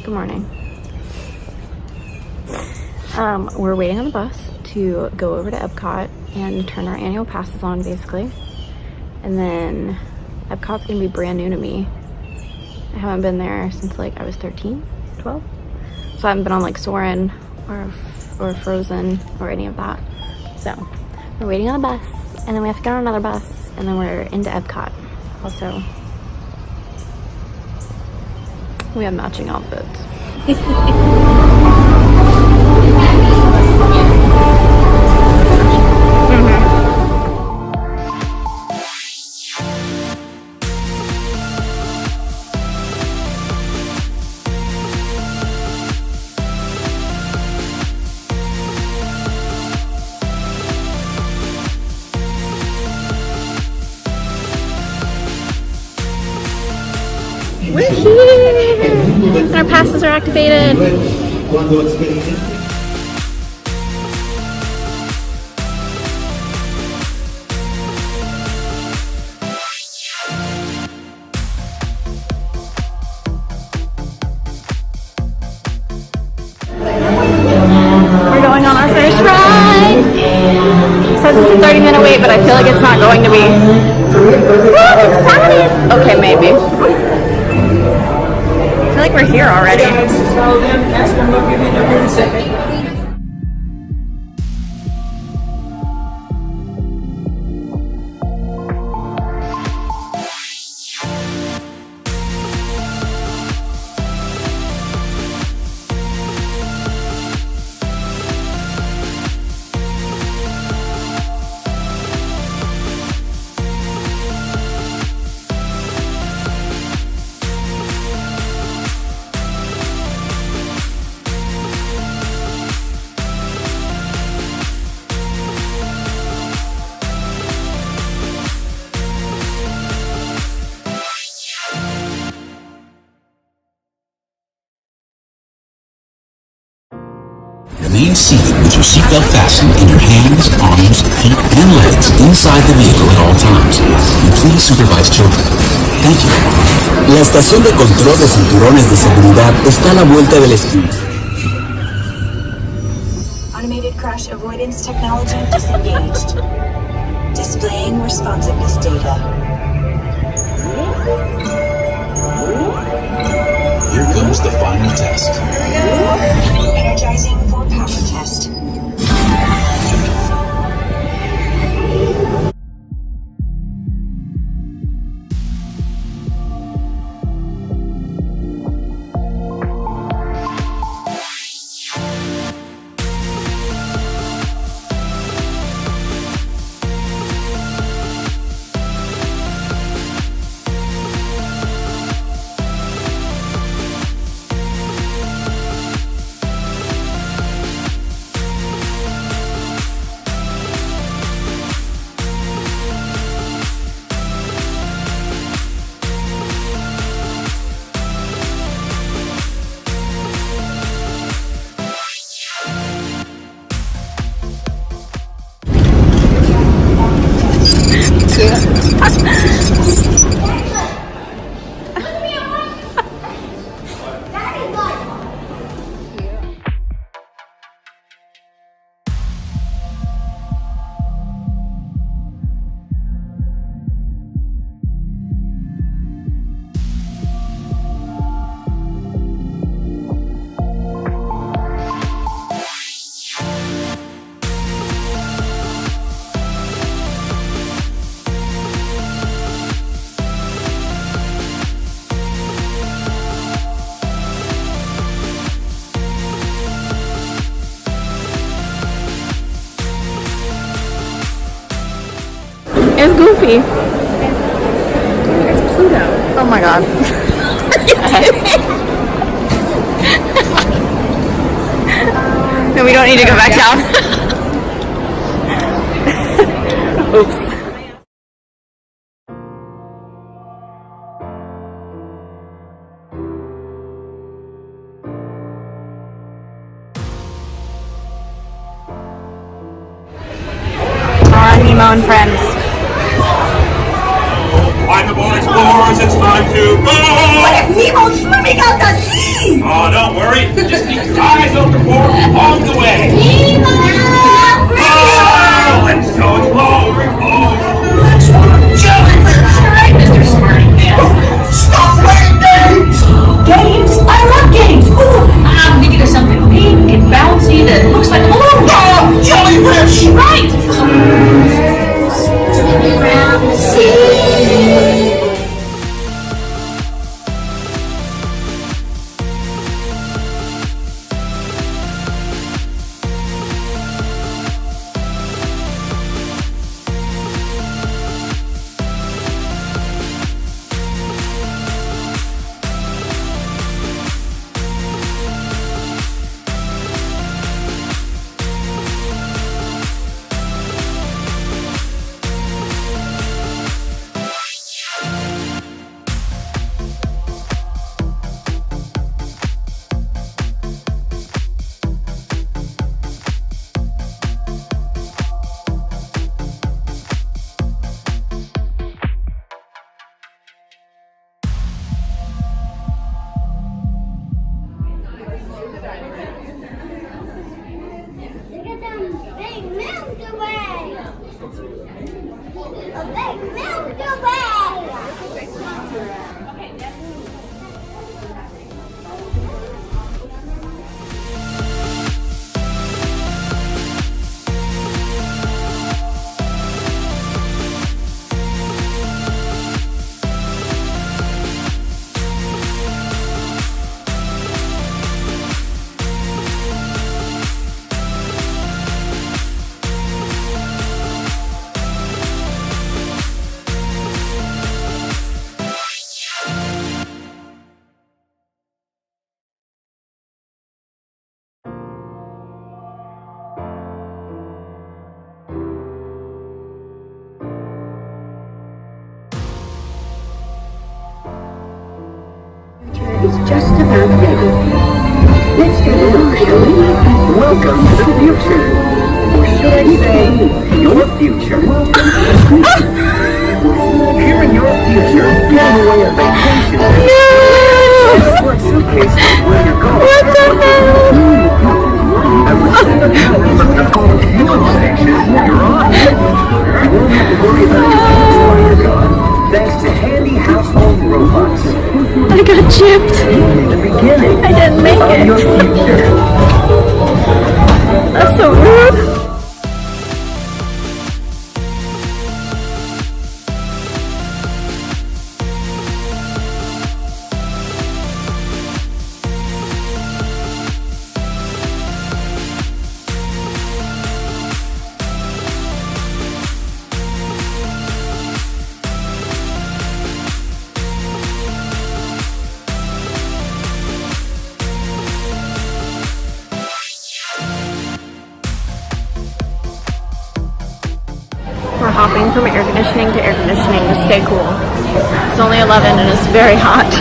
Good morning. We're waiting on the bus to go over to Epcot and turn our annual passes on, basically. And then Epcot's gonna be brand new to me. I haven't been there since like I was 13, 12. So I haven't been on like Soarin' or Frozen or any of that. So we're waiting on a bus, and then we have to get on another bus, and then we're into Epcot. Also, we have matching outfits. We're here! And our passes are activated. We're going on our first ride. It says it's a 30-minute wait, but I feel like it's not going to be. Woo, excited! Okay, maybe. I feel like we're here already. Remain seated with your seatbelt fastened in your hands, arms, feet, and legs inside the vehicle at all times. And please supervise children. Thank you. La estación de control de cinturones de seguridad está a la vuelta de la esquina. Automated crash avoidance technology disengaged. Displaying responsiveness data. Here comes the final test. Energizing for power test. It's Goofy. It's Pluto. Oh my god. No, we don't need to go back down. Oops. Nemo and friends. Find the boy explorers, it's time to go! What if Nemo's swimming out the sea? On a It's just about ready. Let's get a look, shall we? Welcome to the future. Or should I say, your future. Here in your future, give away a vacation. What suitcase is where you're going? What the hell? I was sitting at the fuel station. You're on. You won't have to worry about your keys while you're gone. Thanks to handy household robots. I got chipped. The beginning. I didn't make of your it. future. That's so rude. We're hopping from air conditioning to air conditioning to stay cool. It's only 11 and it's very hot.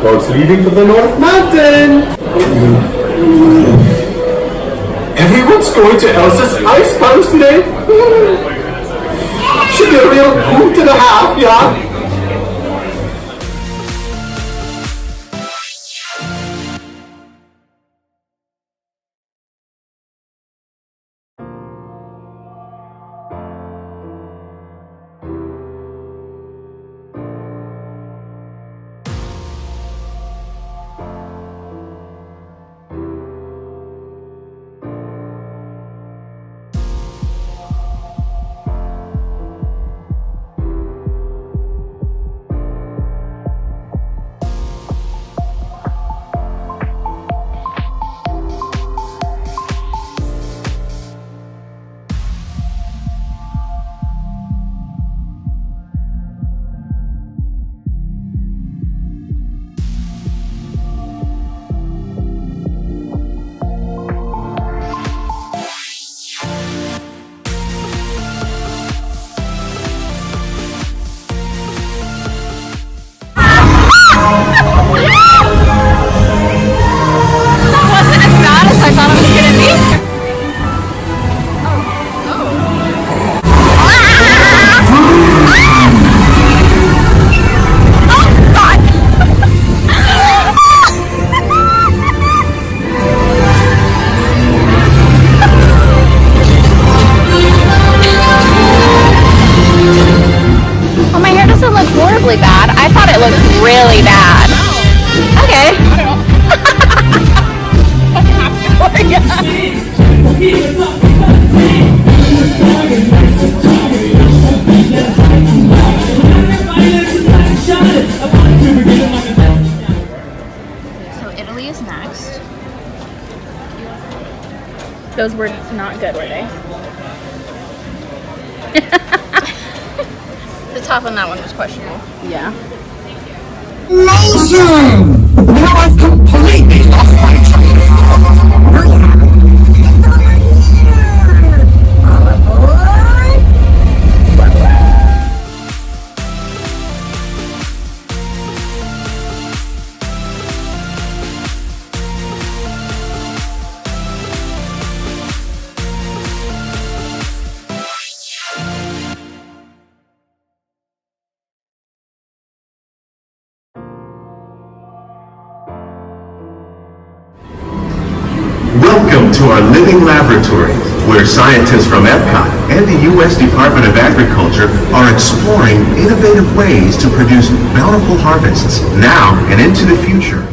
Boats leaving for the North Mountain! Everyone's going to Elsa's ice palace today? Should be a real hoot and a half, yeah? really bad. Okay. So Italy is next. Those were not good, were they? The top on that one was questionable. Yeah. Nation! Now I've completely lost my train of thought. to our living laboratory, where scientists from Epcot and the U.S. Department of Agriculture are exploring innovative ways to produce bountiful harvests now and into the future.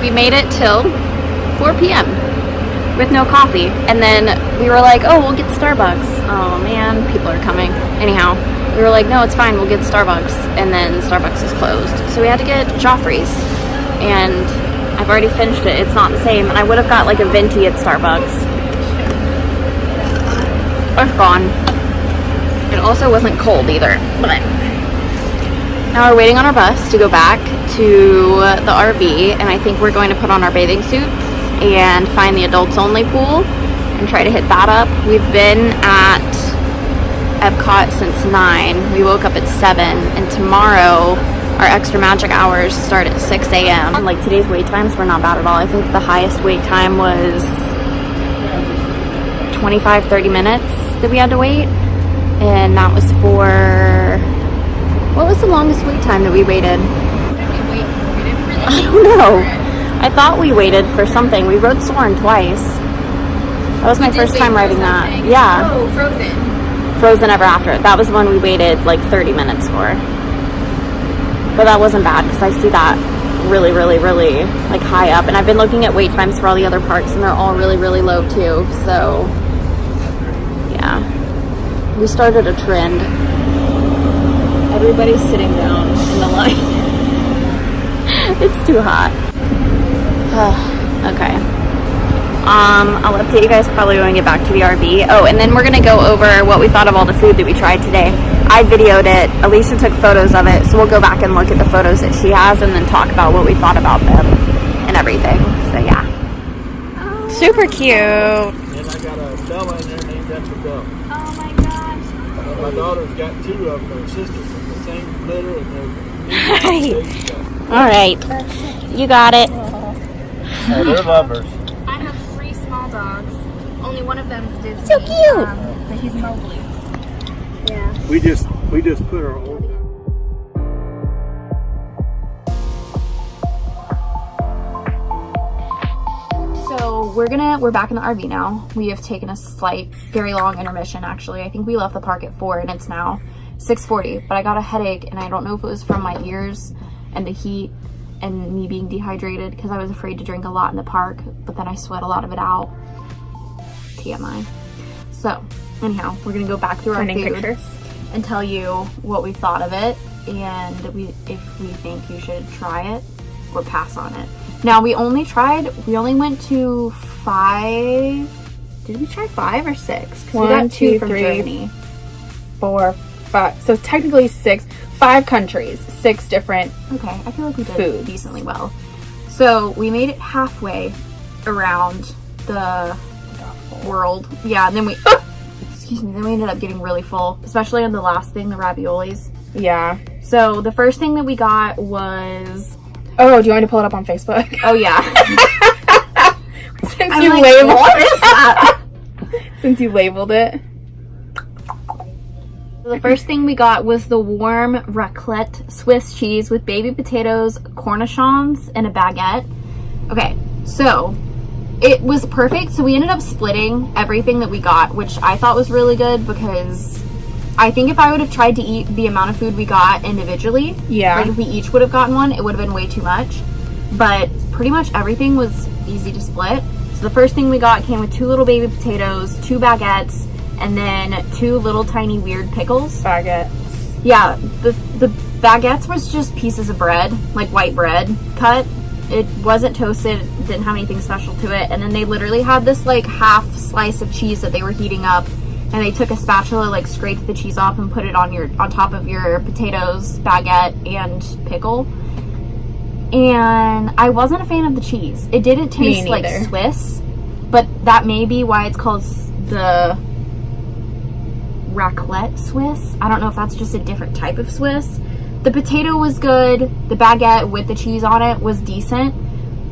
We made it till 4 p.m. with no coffee, and then we were like, oh, we'll get Starbucks. Oh man, people are coming. Anyhow, we were like, no, it's fine, we'll get Starbucks, and then Starbucks is closed, so we had to get Joffrey's, and I've already finished it. It's not the same, and I would have got like a venti at Starbucks. It's gone. It also wasn't cold either, but now we're waiting on our bus to go back to the RV, and I think we're going to put on our bathing suits and find the adults only pool and try to hit that up. We've been at Epcot since 9. We woke up at 7, and tomorrow our extra magic hours start at 6 a.m. Like today's wait times were not bad at all. I think the highest wait time was 25-30 minutes that we had to wait, and that was for, what was the longest wait time that we waited? I don't know. I thought we waited for something. We rode Soarin' twice. That was my first time riding that. Yeah. Oh, Frozen. Frozen Ever After. That was the one we waited like 30 minutes for. But that wasn't bad because I see that really, really, really like high up. And I've been looking at wait times for all the other parks, and they're all really, really low too. So yeah, we started a trend. Everybody's sitting down in the line. It's too hot. Okay. I'll update you guys probably when we get back to the RV. Oh, and then we're gonna go over what we thought of all the food that we tried today. I videoed it. Alycia took photos of it, so we'll go back and look at the photos that she has and then talk about what we thought about them and everything. So yeah. Oh, super cute. And I got a Bella in there named after Bella. Oh my gosh. My daughter's got 2 of them, her sisters from the same litter, and they're All right. You got it. oh, they're lovers. I have 3 small dogs. Only one of them is Disney. So cute. But he's Mowgli. Yeah. We just put our old. So we're back in the RV now. We have taken a very long intermission actually. I think we left the park at 4 and it's now 6:40, but I got a headache, and I don't know if it was from my ears and the heat and me being dehydrated because I was afraid to drink a lot in the park, but then I sweat a lot of it out. TMI. So anyhow, we're gonna go back through our food and tell you what we thought of it, and if we think you should try it or pass on it. Now we only went to 5. Did we try 5 or 6? Because we got 2 from Germany. 4, 5. So technically 6. 5 countries, 6 different. Okay, I feel like we did foods decently well. So we made it halfway around the world. Yeah, and then we then we ended up getting really full, especially on the last thing, the raviolis. Yeah. So the first thing that we got was, oh, do you want me to pull it up on Facebook? oh yeah. Since I'm you like, labeled what is that? Since you labeled it. The first thing we got was the warm raclette Swiss cheese with baby potatoes, cornichons, and a baguette. Okay, so it was perfect. So we ended up splitting everything that we got, which I thought was really good because I think if I would have tried to eat the amount of food we got individually, yeah, like if we each would have gotten one, it would have been way too much. But pretty much everything was easy to split. So the first thing we got came with 2 little baby potatoes, 2 baguettes, and then 2 little tiny weird pickles. Baguettes. Yeah, the baguettes was just pieces of bread, like white bread cut. It wasn't toasted, didn't have anything special to it. And then they literally had this like half slice of cheese that they were heating up, and they took a spatula, like scraped the cheese off and put it on top of your potatoes, baguette, and pickle. And I wasn't a fan of the cheese. It didn't taste like Swiss, but that may be why it's called the raclette Swiss. I don't know if that's just a different type of Swiss. The potato was good. The baguette with the cheese on it was decent.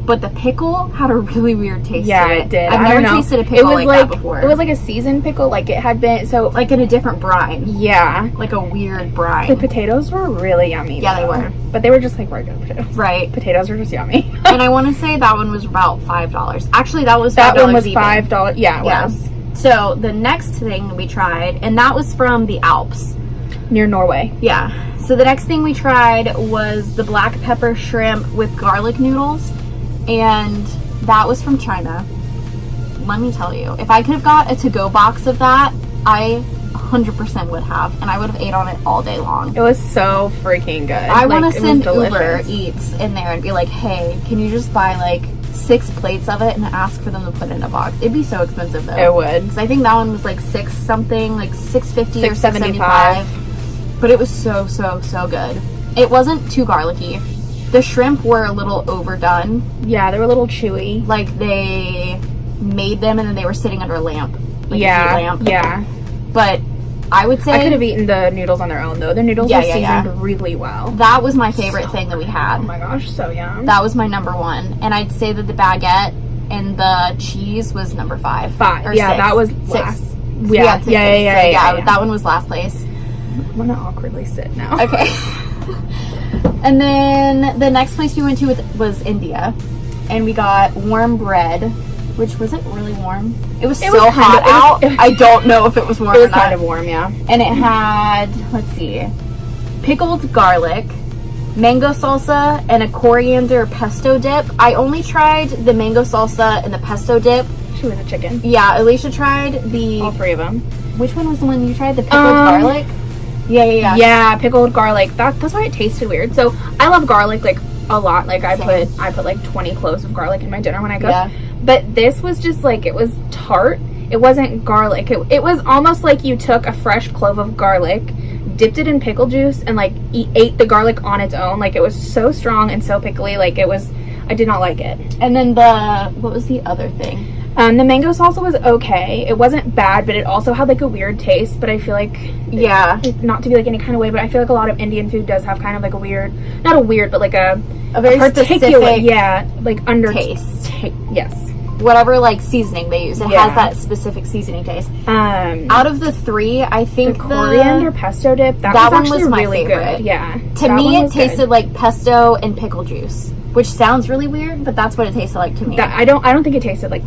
but the pickle had a really weird taste Yeah, to it did. I've I never don't know. tasted a pickle like that before. It was like a seasoned pickle, like it had been, so like in a different brine. Yeah. Like a weird brine. The potatoes were really yummy. Yeah, though. they were. But they were just like regular potatoes. Right. Potatoes were just yummy. And I want to say that one was about $5. Actually, that was $5 that one was even. $5. Yeah, it was. So the next thing we tried, and that was from the Alps. Near Norway. Yeah. So the next thing we tried was the black pepper shrimp with garlic noodles. And that was from China. Let me tell you, if I could have got a to-go box of that, I 100% would have. And I would have ate on it all day long. It was so freaking good. I want to it send was Uber delicious. Eats in there and be like, hey, can you just buy like 6 plates of it and ask for them to put it in a box? It'd be so expensive though. It would. Because I think that one was like $6 something, like $6.50 or $6.75. $6.75. But it was so good. It wasn't too garlicky. The shrimp were a little overdone. Yeah, they were a little chewy. Like they made them and then they were sitting under a lamp. Like a heat lamp. Yeah. But I would say I could have eaten the noodles on their own though. The noodles were seasoned really well. that was my favorite thing that we had. Oh my gosh, so yum. That was my number 1. And I'd say that the baguette and the cheese was number 5. 5. Or Yeah, 6. that was 6. last. We had 6. Yeah. That one was last place. I'm gonna awkwardly sit now. Okay. And then the next place we went to was India. And we got warm bread, which was it really warm? It was so hot out. I don't know if it was warm It or was not. kind of warm, yeah. And it had, let's see, pickled garlic, mango salsa, and a coriander pesto dip. I only tried the mango salsa and the pesto dip. She was a chicken. Yeah, Alycia tried All 3 of them. Which one was the one you tried? The pickled garlic? Yeah. Yeah, pickled garlic. That's why it tasted weird. So I love garlic like a lot. Like I put like 20 cloves of garlic in my dinner when I cook. Yeah. But this was just like, it was tart. It wasn't garlic. It was almost like you took a fresh clove of garlic, dipped it in pickle juice, and like ate the garlic on its own. Like it was so strong and so pickly. Like I did not like it. And then what was the other thing? The mango salsa was okay. It wasn't bad, but it also had like a weird taste. But I feel like, not to be like any kind of way, but I feel like a lot of Indian food does have kind of like a weird, not a weird, but like a very particular, specific like under taste. Yes. Whatever like seasoning they use, it Yeah. has that specific seasoning taste. Um, Out of the 3, I think the coriander pesto dip, that one was actually was my really favorite. good. Yeah. To That me, one it was tasted good. like pesto and pickle juice, which sounds really weird, but that's what it tasted like to me. I don't think it tasted like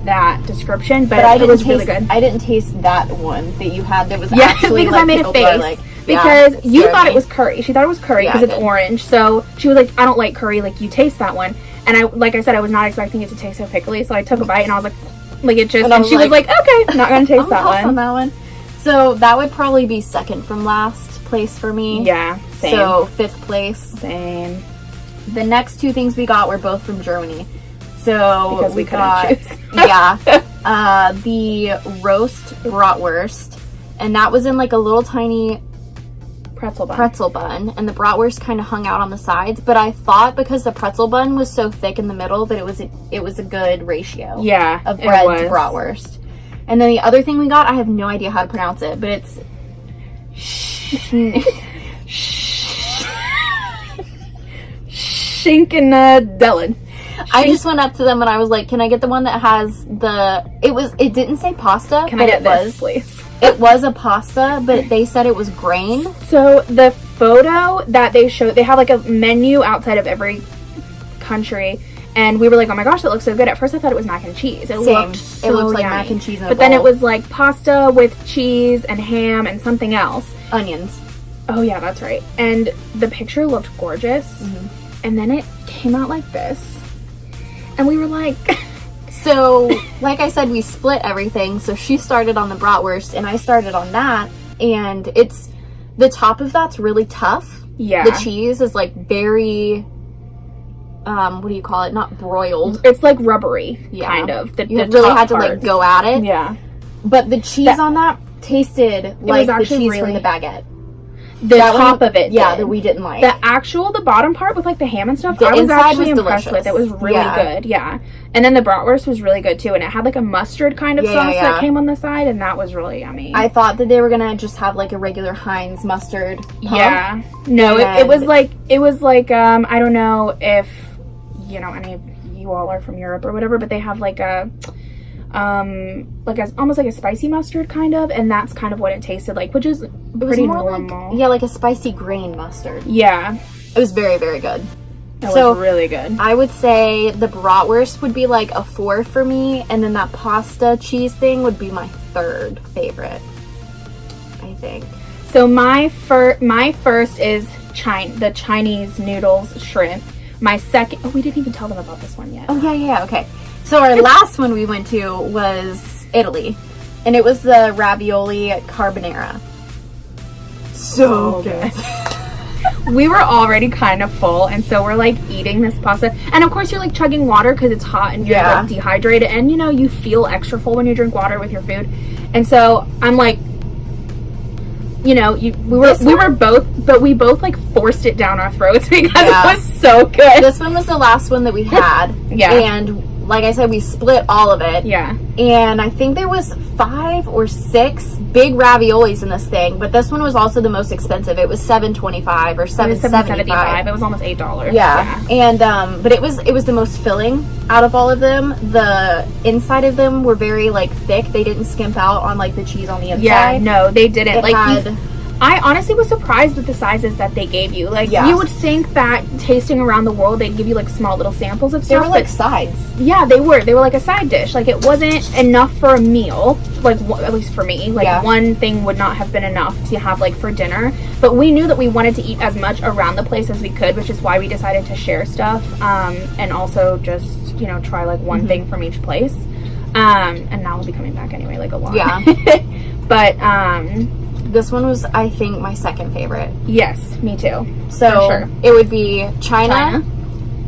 that description, but I it didn't was really good. I didn't taste that one that you had that was Yeah, actually because like I made a pickled face. garlic. Because Yeah, you scared thought me. it was curry. She thought it was curry Yeah, because I it's did. orange. So she was like, I don't like curry. Like, you taste that one. And like I said, I was not expecting it to taste so pickly. So I took a bite and I was like it just, and she was like, okay, not going to taste that on one. that one. So that would probably be second from last place for me. Yeah, same. So 5th place. Same. The next 2 things we got were both from Germany. So Because we couldn't got, choose. yeah, the roast bratwurst, and that was in like a little tiny Pretzel bun. and the bratwurst kind of hung out on the sides. But I thought because the pretzel bun was so thick in the middle that it was a good ratio. Yeah, of it bread was. to bratwurst. And then the other thing we got, I have no idea how to pronounce it, but it's Schinkendellen. I just went up to them and I was like, can I get the one that has it didn't say pasta, Can but I get it this, was. please? It was a pasta, but they said it was grain. So the photo that they showed, they have like a menu outside of every country, and we were like, oh my gosh, that looks so good. At first I thought it was mac and cheese. It looked so It looks like yummy. mac and cheese in a But then it bowl. was like pasta with cheese and ham and something else. Onions. Oh yeah, that's right. And the picture looked gorgeous. Mm-hmm. And then it came out like this. And we were like... So, like I said, we split everything. So she started on the bratwurst and I started on that. And the top of that's really tough. Yeah. The cheese is like very, what do you call it? Not broiled. It's like rubbery, Yeah. kind of. You really top had to part. like go at it. Yeah. But the cheese on that tasted like the actually cheese really- from the baguette. The That top one- of it, yeah, did. that we didn't like. The bottom part with like the ham and stuff, The I was inside actually was impressed delicious. with. It was really Yeah. good, yeah. And then the bratwurst was really good too, and it had like a mustard kind of sauce that came on the side, and that was really yummy. I thought that they were gonna just have like a regular Heinz mustard pump. Yeah. No, it was like I don't know if any of you all are from Europe or whatever, but they have like a almost like a spicy mustard kind of, and that's kind of what it tasted like, which is pretty normal. Like a spicy grain mustard. Yeah. It was very, very good. It was really good. I would say the bratwurst would be like a 4 for me, and then that pasta cheese thing would be my 3rd favorite, I think. So my first is the Chinese noodles shrimp. My second, we didn't even tell them about this one yet. Oh yeah, okay. So our last one we went to was Italy, and it was the ravioli carbonara. So good. We were already kind of full, and so we're like eating this pasta, and of course you're like chugging water because it's hot and you're like dehydrated, and you know you feel extra full when you drink water with your food. And so I'm like, you know, we both like forced it down our throats because it was so good. This one was the last one that we had. And like I said, we split all of it. Yeah. And I think there was 5 or 6 big raviolis in this thing, but this one was also the most expensive. It was $7.25 or $7.75. It was almost $8. Yeah. And but it was the most filling out of all of them. The inside of them were very like thick. They didn't skimp out on like the cheese on the inside. Yeah, no, they didn't. It I honestly was surprised with the sizes that they gave you. Like, you would think that tasting around the world, they'd give you, like, small little samples of stuff. They were, like, sides. Yeah, they were. They were, like, a side dish. Like, it wasn't enough for a meal. Like, at least for me. Like, one thing would not have been enough to have, like, for dinner. But we knew that we wanted to eat as much around the place as we could, which is why we decided to share stuff. And also just, you know, try, like, one thing from each place. And now we'll be coming back anyway, like, a lot. Yeah. But, this one was, I think, my 2nd favorite. Yes, me too. So it would be China.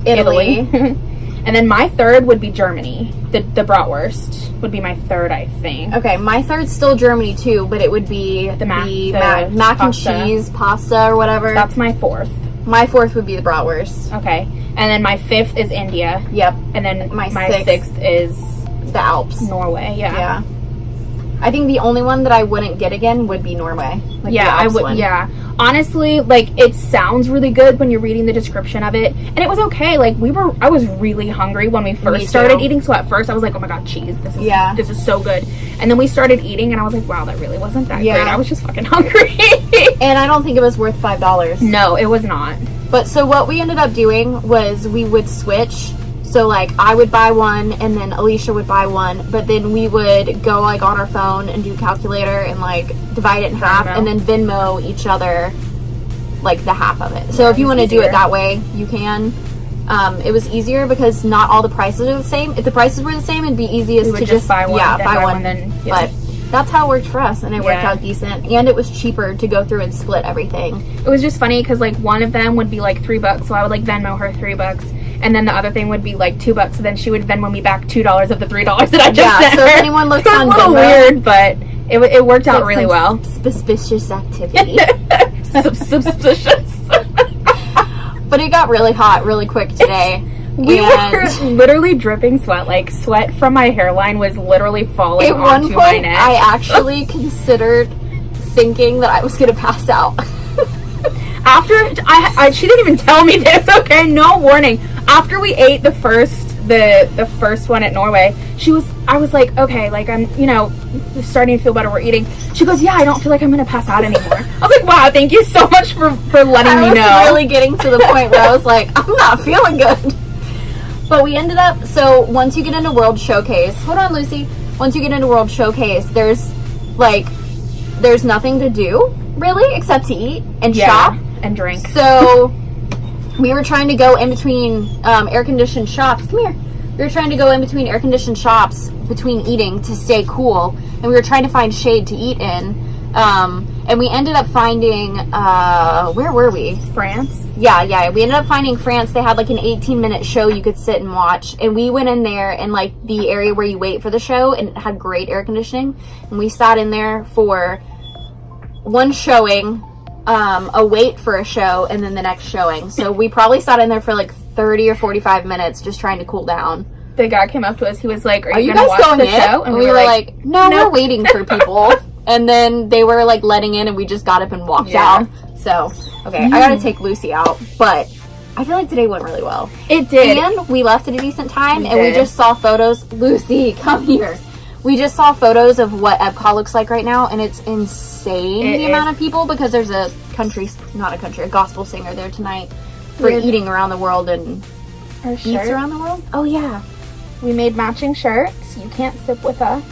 Italy. And then my 3rd would be Germany. The bratwurst would be my 3rd, I think. Okay, my 3rd's still Germany too, but it would be the mac and cheese pasta or whatever. That's my 4th. My 4th would be the bratwurst. Okay. And then my 5th is India. Yep. And then my 6th is the Alps. Norway, Yeah. I think the only one that I wouldn't get again would be Norway. Like I would. One. Yeah, honestly, like it sounds really good when you're reading the description of it, and it was okay. Like I was really hungry when we first started eating. So at first I was like, oh my god, cheese! This is so good. And then we started eating, and I was like, wow, that really wasn't that great. I was just fucking hungry. And I don't think it was worth $5. No, it was not. But so what we ended up doing was we would switch. So, like, I would buy one, and then Alycia would buy one, but then we would go, like, on our phone and do calculator and, like, divide it in half, and then Venmo each other, like, the half of it. So if you want to do it that way, you can. It was easier because not all the prices are the same. If the prices were the same, it'd be easiest to just buy one. Buy one. But that's how it worked for us, and it worked out decent. And it was cheaper to go through and split everything. It was just funny because, like, one of them would be, like, $3, so I would, like, Venmo her $3. And then the other thing would be like $2, so then she would Venmo me back $2 of the $3 that I just sent her. So if anyone looks on Venmo, it's a little weird, but it worked out really well. Suspicious activity. Suspicious. But it got really hot really quick today. We were literally dripping sweat. Like, sweat from my hairline was literally falling onto my neck. I actually considered thinking that I was going to pass out. After she didn't even tell me this. Okay, no warning. After we ate the first one at Norway, I was like, okay, like I'm, you know, starting to feel better. We're eating. She goes, yeah, I don't feel like I'm gonna pass out anymore. I was like, wow, thank you so much for letting me know. I was really getting to the point where I was like, I'm not feeling good. But we ended up. So once you get into World Showcase, hold on, Lucy. Once you get into World Showcase, there's nothing to do really except to eat and shop and drink. So we were trying to go in between air-conditioned shops. Come here. We were trying to go in between air-conditioned shops between eating to stay cool. And we were trying to find shade to eat in. And we ended up finding, where were we? France? Yeah. We ended up finding France. They had like an 18-minute show you could sit and watch. And we went in there in like the area where you wait for the show. And it had great air conditioning. And we sat in there for one showing, a wait for a show, and then the next showing. So we probably sat in there for like 30 or 45 minutes just trying to cool down. The guy came up to us. He was like, are you guys going to watch the show? And we were like, no, we're waiting for people. And then they were like letting in, and we just got up and walked out. So, okay, I gotta take Lucy out. But I feel like today went really well. It did. And we left at a decent time, We and we did. just saw photos. Lucy, come here. We just saw photos of what Epcot looks like right now, and it's insane It the is. amount of people, because there's a gospel singer there tonight for Weird. eating around the world and Our eats shirt. around the world. Oh yeah. We made matching shirts. You can't sip with us.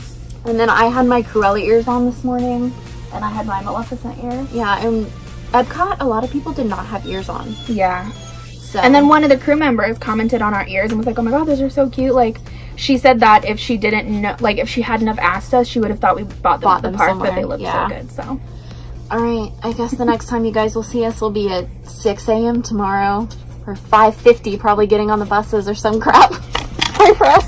And then I had my Cruella ears on this morning. And I had my Maleficent ears. Yeah, and Epcot, a lot of people did not have ears on. Yeah. So. And then one of the crew members commented on our ears and was like, oh my god, those are so cute. Like, she said that if she didn't know, like, if she hadn't have asked us, she would have thought we bought them at the park, but they looked so good, so. Alright, I guess the next time you guys will see us will be at 6 a.m. tomorrow. Or 5:50, probably getting on the buses or some crap. Pray for us.